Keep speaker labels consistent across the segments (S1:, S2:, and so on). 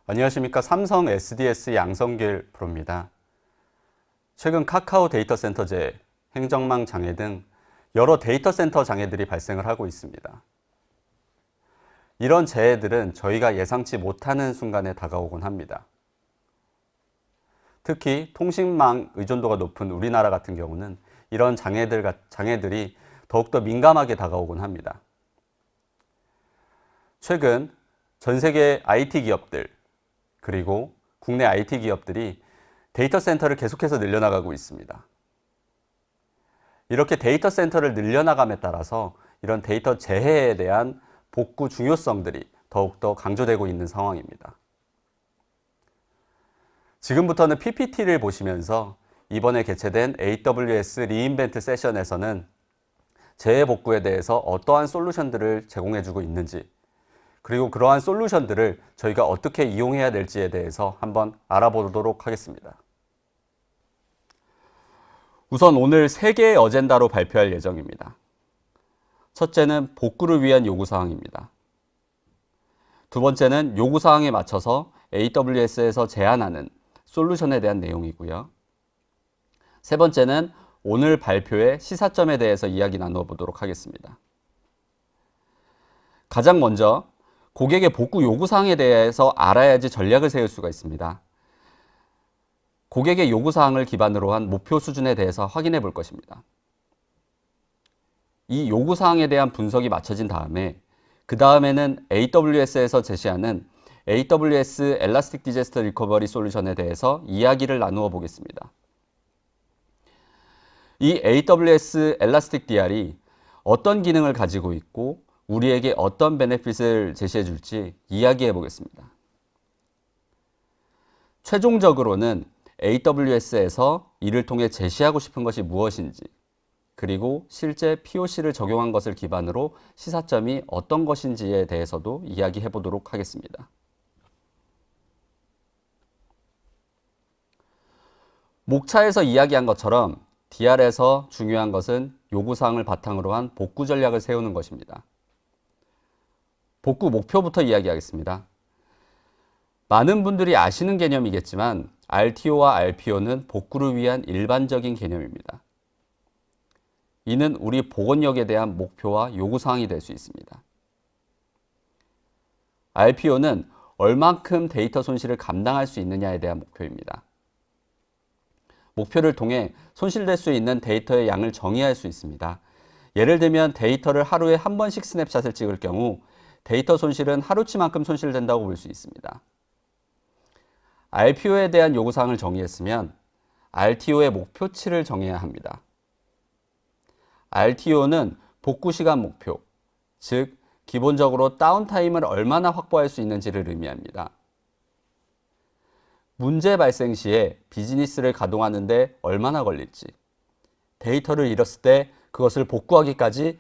S1: 안녕하십니까. 삼성 SDS 양성길 프로입니다. 최근 카카오 데이터 센터재, 행정망 장애 등 여러 데이터 센터 장애들이 발생을 하고 있습니다. 이런 재해들은 저희가 예상치 못하는 순간에 다가오곤 합니다. 특히 통신망 의존도가 높은 우리나라 같은 경우는 이런 장애들이 더욱더 민감하게 다가오곤 합니다. 최근 전 세계 IT 기업들, 그리고 국내 IT 기업들이 데이터 센터를 계속해서 늘려나가고 있습니다. 이렇게 데이터 센터를 늘려나감에 따라서 이런 데이터 재해에 대한 복구 중요성들이 더욱더 강조되고 있는 상황입니다. 지금부터는 PPT를 보시면서 이번에 개최된 AWS 리인벤트 세션에서는 재해 복구에 대해서 어떠한 솔루션들을 제공해주고 있는지, 그리고 그러한 솔루션들을 저희가 어떻게 이용해야 될지에 대해서 한번 알아보도록 하겠습니다. 우선 오늘 3개의 어젠다로 발표할 예정입니다. 첫째는 복구를 위한 요구사항입니다. 두 번째는 요구사항에 맞춰서 AWS에서 제안하는 솔루션에 대한 내용이고요. 세 번째는 오늘 발표의 시사점에 대해서 이야기 나누어 보도록 하겠습니다. 가장 먼저 고객의 복구 요구사항에 대해서 알아야지 전략을 세울 수가 있습니다. 고객의 요구사항을 기반으로 한 목표 수준에 대해서 확인해 볼 것입니다. 이 요구사항에 대한 분석이 마쳐진 다음에 그 다음에는 AWS에서 제시하는 AWS Elastic Disaster Recovery 솔루션에 대해서 이야기를 나누어 보겠습니다. 이 AWS Elastic DR이 어떤 기능을 가지고 있고 우리에게 어떤 베네핏을 제시해 줄지 이야기해 보겠습니다. 최종적으로는 AWS에서 이를 통해 제시하고 싶은 것이 무엇인지, 그리고 실제 POC를 적용한 것을 기반으로 시사점이 어떤 것인지에 대해서도 이야기해 보도록 하겠습니다. 목차에서 이야기한 것처럼 DR에서 중요한 것은 요구사항을 바탕으로 한 복구 전략을 세우는 것입니다. 복구 목표부터 이야기하겠습니다. 많은 분들이 아시는 개념이겠지만 RTO와 RPO는 복구를 위한 일반적인 개념입니다. 이는 우리 보건력에 대한 목표와 요구사항이 될 수 있습니다. RPO는 얼만큼 데이터 손실을 감당할 수 있느냐에 대한 목표입니다. 목표를 통해 손실될 수 있는 데이터의 양을 정의할 수 있습니다. 예를 들면 데이터를 하루에 한 번씩 스냅샷을 찍을 경우 데이터 손실은 하루치만큼 손실된다고 볼 수 있습니다. RPO에 대한 요구사항을 정의했으면 RTO의 목표치를 정해야 합니다. RTO는 복구 시간 목표, 즉 기본적으로 다운타임을 얼마나 확보할 수 있는지를 의미합니다. 문제 발생 시에 비즈니스를 가동하는 데 얼마나 걸릴지, 데이터를 잃었을 때 그것을 복구하기까지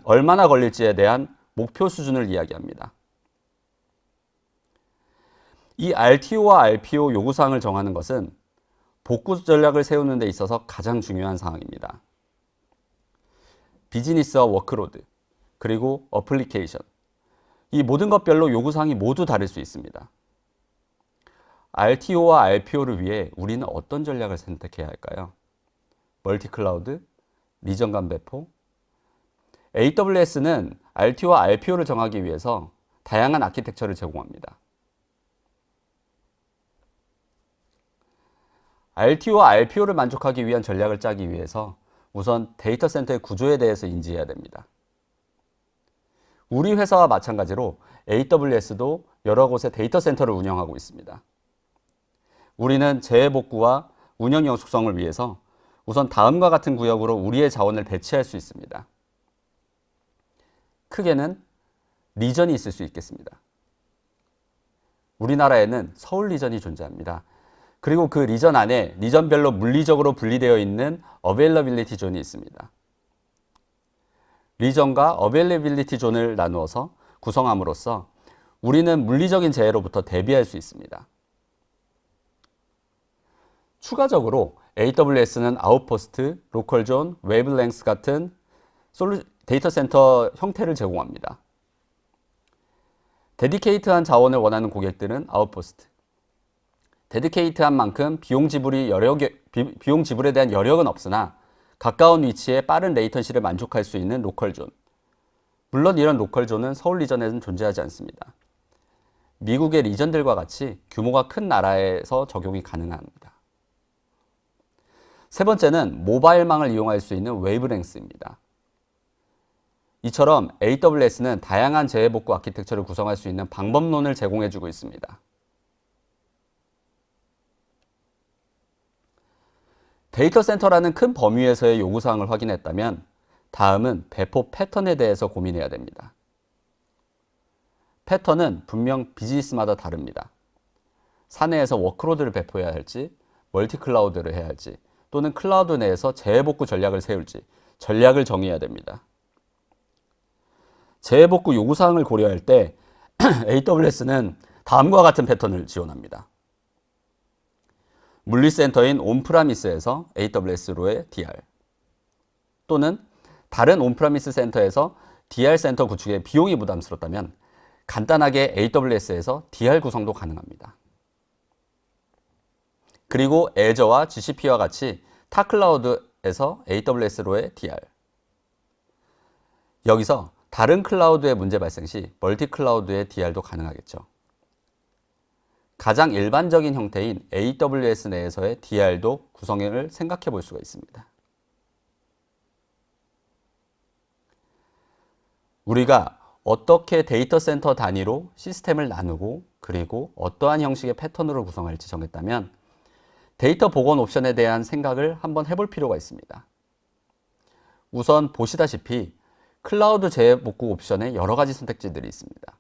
S1: 얼마나 걸릴지에 대한 목표 수준을 이야기합니다. 이 RTO와 RPO 요구사항을 정하는 것은 복구 전략을 세우는 데 있어서 가장 중요한 사항입니다. 비즈니스와 워크로드, 그리고 어플리케이션, 이 모든 것별로 요구사항이 모두 다를 수 있습니다. RTO와 RPO를 위해 우리는 어떤 전략을 선택해야 할까요? 멀티클라우드, 리전 간 배포. AWS는 RTO와 RPO를 정하기 위해서 다양한 아키텍처를 제공합니다. RTO와 RPO를 만족하기 위한 전략을 짜기 위해서 우선 데이터 센터의 구조에 대해서 인지해야 됩니다. 우리 회사와 마찬가지로 AWS도 여러 곳에 데이터 센터를 운영하고 있습니다. 우리는 재해 복구와 운영 영속성을 위해서 우선 다음과 같은 구역으로 우리의 자원을 배치할 수 있습니다. 크게는 리전이 있을 수 있겠습니다. 우리나라에는 서울 리전이 존재합니다. 그리고 그 리전 안에 리전별로 물리적으로 분리되어 있는 어베일러빌리티 존이 있습니다. 리전과 어베일러빌리티 존을 나누어서 구성함으로써 우리는 물리적인 재해로부터 대비할 수 있습니다. 추가적으로 AWS는 아웃포스트, 로컬 존, 웨이브랭스 같은 데이터 센터 형태를 제공합니다. 데디케이트한 자원을 원하는 고객들은 아웃포스트. 데디케이트한 만큼 비용 지불에 대한 여력은 없으나 가까운 위치에 빠른 레이턴시를 만족할 수 있는 로컬존. 물론 이런 로컬존은 서울 리전에는 존재하지 않습니다. 미국의 리전들과 같이 규모가 큰 나라에서 적용이 가능합니다. 세 번째는 모바일망을 이용할 수 있는 웨이브랭스입니다. 이처럼 AWS는 다양한 재해복구 아키텍처를 구성할 수 있는 방법론을 제공해주고 있습니다. 데이터 센터라는 큰 범위에서의 요구사항을 확인했다면 다음은 배포 패턴에 대해서 고민해야 됩니다. 패턴은 분명 비즈니스마다 다릅니다. 사내에서 워크로드를 배포해야 할지, 멀티 클라우드를 해야 할지, 또는 클라우드 내에서 재해복구 전략을 세울지 전략을 정해야 됩니다. 재해복구 요구사항을 고려할 때 AWS는 다음과 같은 패턴을 지원합니다. 물리센터인 온프라미스에서 AWS로의 DR 또는 다른 온프라미스 센터에서 DR 센터 구축에 비용이 부담스럽다면 간단하게 AWS에서 DR 구성도 가능합니다. 그리고 애저와 GCP와 같이 타 클라우드에서 AWS로의 DR. 여기서 다른 클라우드의 문제 발생 시 멀티 클라우드의 DR도 가능하겠죠. 가장 일반적인 형태인 AWS 내에서의 DR도 구성을 생각해 볼 수가 있습니다. 우리가 어떻게 데이터 센터 단위로 시스템을 나누고 그리고 어떠한 형식의 패턴으로 구성할지 정했다면 데이터 복원 옵션에 대한 생각을 한번 해볼 필요가 있습니다. 우선 보시다시피 클라우드 재복구 옵션에 여러 가지 선택지들이 있습니다.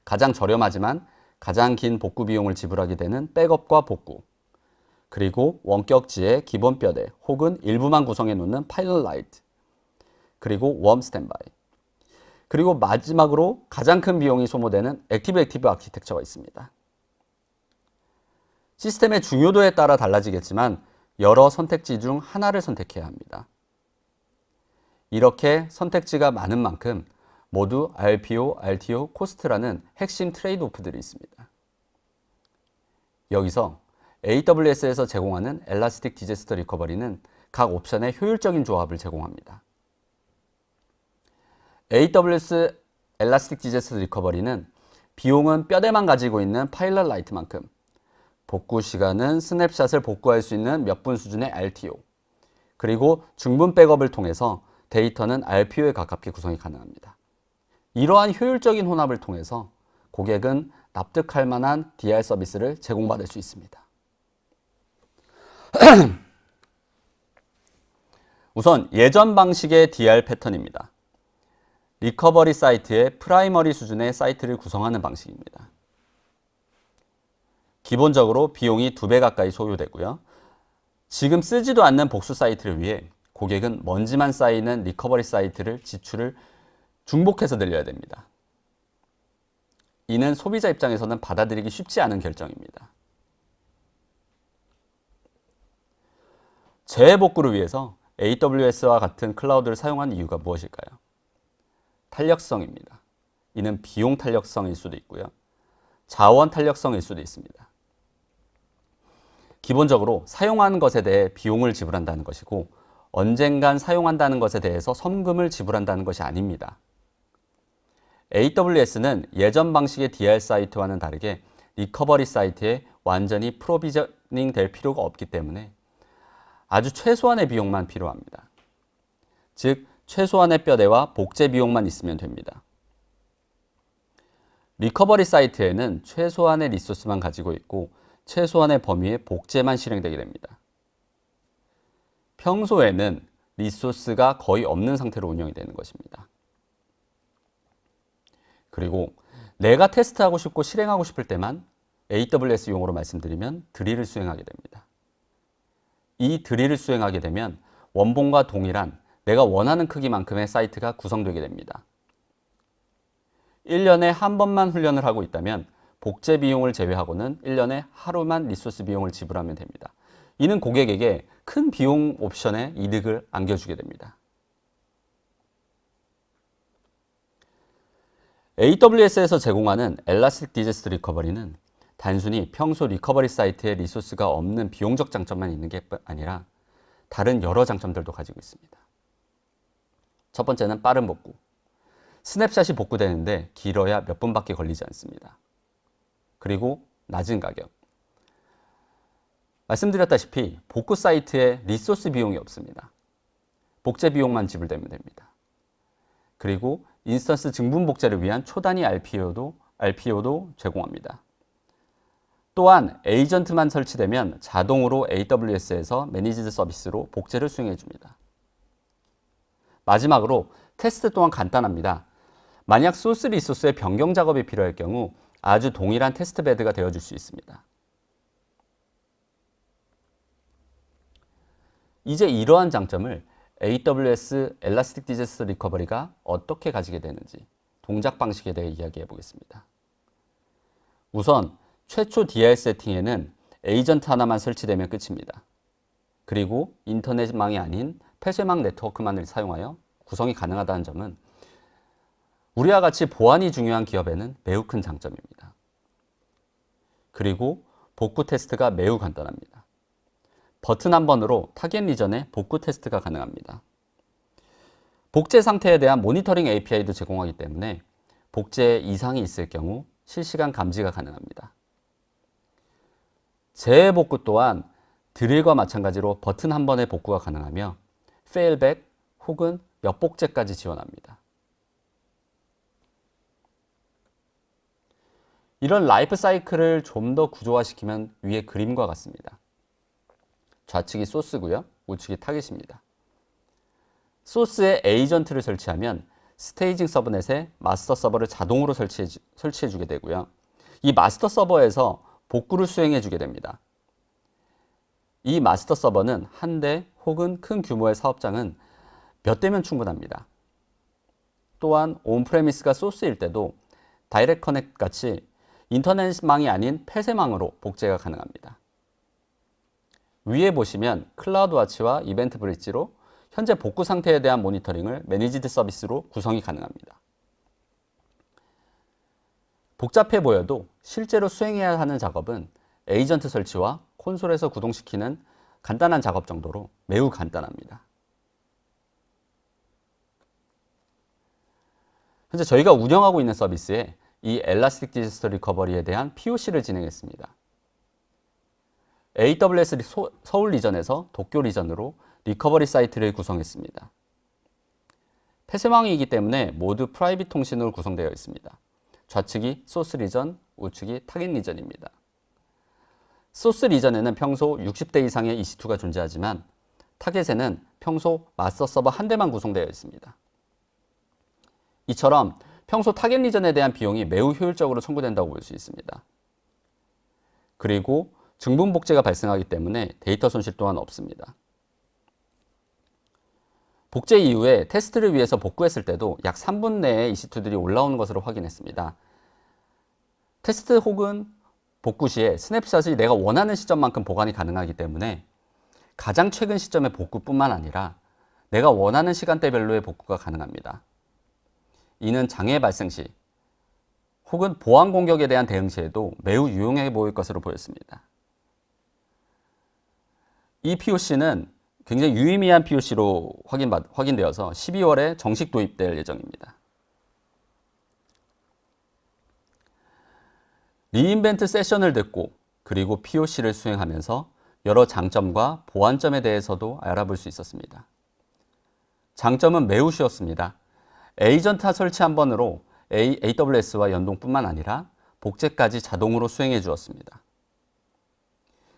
S1: 가장 저렴하지만 가장 긴 복구 비용을 지불하게 되는 백업과 복구, 그리고 원격지의 기본 뼈대 혹은 일부만 구성해 놓는 파일럿 라이트, 그리고 웜 스탠바이, 그리고 마지막으로 가장 큰 비용이 소모되는 액티브 아키텍처가 있습니다. 시스템의 중요도에 따라 달라지겠지만 여러 선택지 중 하나를 선택해야 합니다. 이렇게 선택지가 많은 만큼 모두 RPO, RTO, 코스트라는 핵심 트레이드 오프들이 있습니다. 여기서 AWS에서 제공하는 엘라스틱 디자스터 리커버리는 각 옵션의 효율적인 조합을 제공합니다. AWS 엘라스틱 디자스터 리커버리는 비용은 뼈대만 가지고 있는 파일럿 라이트만큼, 복구 시간은 스냅샷을 복구할 수 있는 몇 분 수준의 RTO, 그리고 중분 백업을 통해서 데이터는 RPO에 가깝게 구성이 가능합니다. 이러한 효율적인 혼합을 통해서 고객은 납득할 만한 DR 서비스를 제공받을 수 있습니다. 우선 예전 방식의 DR 패턴입니다. 리커버리 사이트의 프라이머리 수준의 사이트를 구성하는 방식입니다. 기본적으로 비용이 2배 가까이 소요되고요. 지금 쓰지도 않는 복수 사이트를 위해 고객은 먼지만 쌓이는 리커버리 사이트를 지출을 중복해서 늘려야 됩니다. 이는 소비자 입장에서는 받아들이기 쉽지 않은 결정입니다. 재해복구를 위해서 AWS와 같은 클라우드를 사용한 이유가 무엇일까요? 탄력성입니다. 이는 비용 탄력성일 수도 있고요. 자원 탄력성일 수도 있습니다. 기본적으로 사용하는 것에 대해 비용을 지불한다는 것이고 언젠간 사용한다는 것에 대해서 선금을 지불한다는 것이 아닙니다. AWS는 예전 방식의 DR 사이트와는 다르게 리커버리 사이트에 완전히 프로비저닝 될 필요가 없기 때문에 아주 최소한의 비용만 필요합니다. 즉, 최소한의 뼈대와 복제 비용만 있으면 됩니다. 리커버리 사이트에는 최소한의 리소스만 가지고 있고 최소한의 범위의 복제만 실행되게 됩니다. 평소에는 리소스가 거의 없는 상태로 운영이 되는 것입니다. 그리고 내가 테스트하고 싶고 실행하고 싶을 때만 AWS 용어로 말씀드리면 드릴을 수행하게 됩니다. 이 드릴을 수행하게 되면 원본과 동일한 내가 원하는 크기만큼의 사이트가 구성되게 됩니다. 1년에 한 번만 훈련을 하고 있다면 복제 비용을 제외하고는 1년에 하루만 리소스 비용을 지불하면 됩니다. 이는 고객에게 큰 비용 옵션에 이득을 안겨주게 됩니다. AWS에서 제공하는 엘라스틱 디자스터 리커버리는 단순히 평소 리커버리 사이트에 리소스가 없는 비용적 장점만 있는 게 아니라 다른 여러 장점들도 가지고 있습니다. 첫 번째는 빠른 복구. 스냅샷이 복구되는데 길어야 몇 분밖에 걸리지 않습니다. 그리고 낮은 가격. 말씀드렸다시피 복구 사이트에 리소스 비용이 없습니다. 복제 비용만 지불되면 됩니다. 그리고 인스턴스 증분 복제를 위한 초단위 RPO도 제공합니다. 또한 에이전트만 설치되면 자동으로 AWS에서 매니지드 서비스로 복제를 수행해 줍니다. 마지막으로 테스트 또한 간단합니다. 만약 소스 리소스의 변경 작업이 필요할 경우 아주 동일한 테스트 베드가 되어줄 수 있습니다. 이제 이러한 장점을 AWS 엘라스틱 디자스터 리커버리가 어떻게 가지게 되는지 동작 방식에 대해 이야기해 보겠습니다. 우선 최초 DR 세팅에는 에이전트 하나만 설치되면 끝입니다. 그리고 인터넷망이 아닌 폐쇄망 네트워크만을 사용하여 구성이 가능하다는 점은 우리와 같이 보안이 중요한 기업에는 매우 큰 장점입니다. 그리고 복구 테스트가 매우 간단합니다. 버튼 한 번으로 타겟 리전의 복구 테스트가 가능합니다. 복제 상태에 대한 모니터링 API도 제공하기 때문에 복제에 이상이 있을 경우 실시간 감지가 가능합니다. 재복구 또한 드릴과 마찬가지로 버튼 한 번의 복구가 가능하며 페일백 혹은 역복제까지 지원합니다. 이런 라이프 사이클을 좀 더 구조화시키면 위의 그림과 같습니다. 좌측이 소스고요. 우측이 타깃입니다. 소스에 에이전트를 설치하면 스테이징 서브넷에 마스터 서버를 자동으로 설치해 주게 되고요. 이 마스터 서버에서 복구를 수행해 주게 됩니다. 이 마스터 서버는 한 대 혹은 큰 규모의 사업장은 몇 대면 충분합니다. 또한 온프레미스가 소스일 때도 다이렉트 커넥트 같이 인터넷망이 아닌 폐쇄망으로 복제가 가능합니다. 위에 보시면 클라우드 와치와 이벤트 브릿지로 현재 복구 상태에 대한 모니터링을 매니지드 서비스로 구성이 가능합니다. 복잡해 보여도 실제로 수행해야 하는 작업은 에이전트 설치와 콘솔에서 구동시키는 간단한 작업 정도로 매우 간단합니다. 현재 저희가 운영하고 있는 서비스에 이 엘라스틱 디자스터 리커버리에 대한 POC를 진행했습니다. AWS 서울 리전에서 도쿄 리전으로 리커버리 사이트를 구성했습니다. 폐쇄망이기 때문에 모두 프라이빗 통신으로 구성되어 있습니다. 좌측이 소스 리전, 우측이 타깃 리전입니다. 소스 리전에는 평소 60대 이상의 EC2가 존재하지만 타깃에는 평소 마스터 서버 한 대만 구성되어 있습니다. 이처럼 평소 타겟 리전에 대한 비용이 매우 효율적으로 청구된다고 볼 수 있습니다. 그리고 증분 복제가 발생하기 때문에 데이터 손실 또한 없습니다. 복제 이후에 테스트를 위해서 복구했을 때도 약 3분 내에 EC2들이 올라오는 것으로 확인했습니다. 테스트 혹은 복구 시에 스냅샷이 내가 원하는 시점만큼 보관이 가능하기 때문에 가장 최근 시점의 복구뿐만 아니라 내가 원하는 시간대별로의 복구가 가능합니다. 이는 장애 발생 시 혹은 보안 공격에 대한 대응 시에도 매우 유용해 보일 것으로 보였습니다. 이 POC는 굉장히 유의미한 POC로 확인되어서 12월에 정식 도입될 예정입니다. 리인벤트 세션을 듣고 그리고 POC를 수행하면서 여러 장점과 보완점에 대해서도 알아볼 수 있었습니다. 장점은 매우 쉬웠습니다. 에이전트 설치 한 번으로 AWS와 연동뿐만 아니라 복제까지 자동으로 수행해 주었습니다.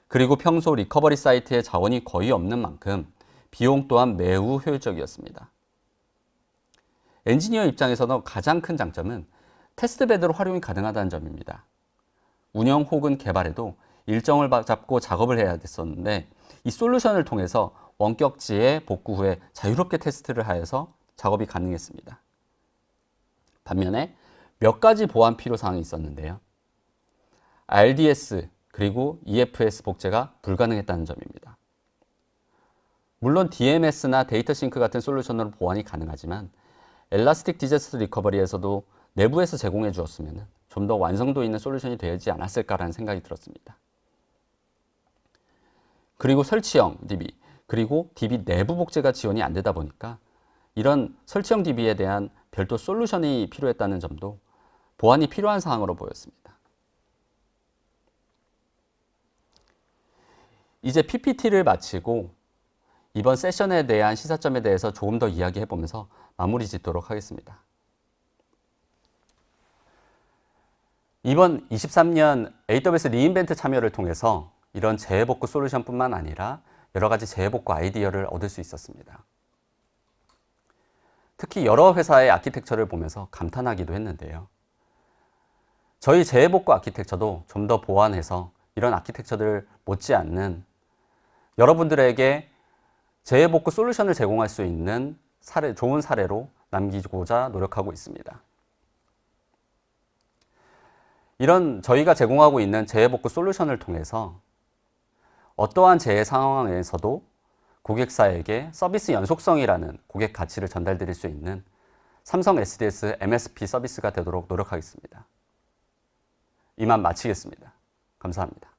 S1: 그리고 평소 리커버리 사이트에 자원이 거의 없는 만큼 비용 또한 매우 효율적이었습니다. 엔지니어 입장에서는 가장 큰 장점은 테스트 베드로 활용이 가능하다는 점입니다. 운영 혹은 개발에도 일정을 잡고 작업을 해야 됐었는데 이 솔루션을 통해서 원격지에 복구 후에 자유롭게 테스트를 하여서 작업이 가능했습니다. 반면에 몇 가지 보안 필요사항이 있었는데요. RDS 그리고 EFS 복제가 불가능했다는 점입니다. 물론 DMS나 데이터 싱크 같은 솔루션으로 보안이 가능하지만 엘라스틱 디자스터 리커버리에서도 내부에서 제공해 주었으면 좀 더 완성도 있는 솔루션이 되지 않았을까라는 생각이 들었습니다. 그리고 설치형 DB, 그리고 DB 내부 복제가 지원이 안 되다 보니까 이런 설치형 DB에 대한 별도 솔루션이 필요했다는 점도 보완이 필요한 사항으로 보였습니다. 이제 PPT를 마치고 이번 세션에 대한 시사점에 대해서 조금 더 이야기해 보면서 마무리 짓도록 하겠습니다. 이번 23년 AWS 리인벤트 참여를 통해서 이런 재해복구 솔루션뿐만 아니라 여러 가지 재해복구 아이디어를 얻을 수 있었습니다. 특히 여러 회사의 아키텍처를 보면서 감탄하기도 했는데요. 저희 재해복구 아키텍처도 좀 더 보완해서 이런 아키텍처들 못지않는 여러분들에게 재해복구 솔루션을 제공할 수 있는 좋은 사례로 남기고자 노력하고 있습니다. 이런 저희가 제공하고 있는 재해복구 솔루션을 통해서 어떠한 재해 상황에서도 고객사에게 서비스 연속성이라는 고객 가치를 전달드릴 수 있는 삼성 SDS MSP 서비스가 되도록 노력하겠습니다. 이만 마치겠습니다. 감사합니다.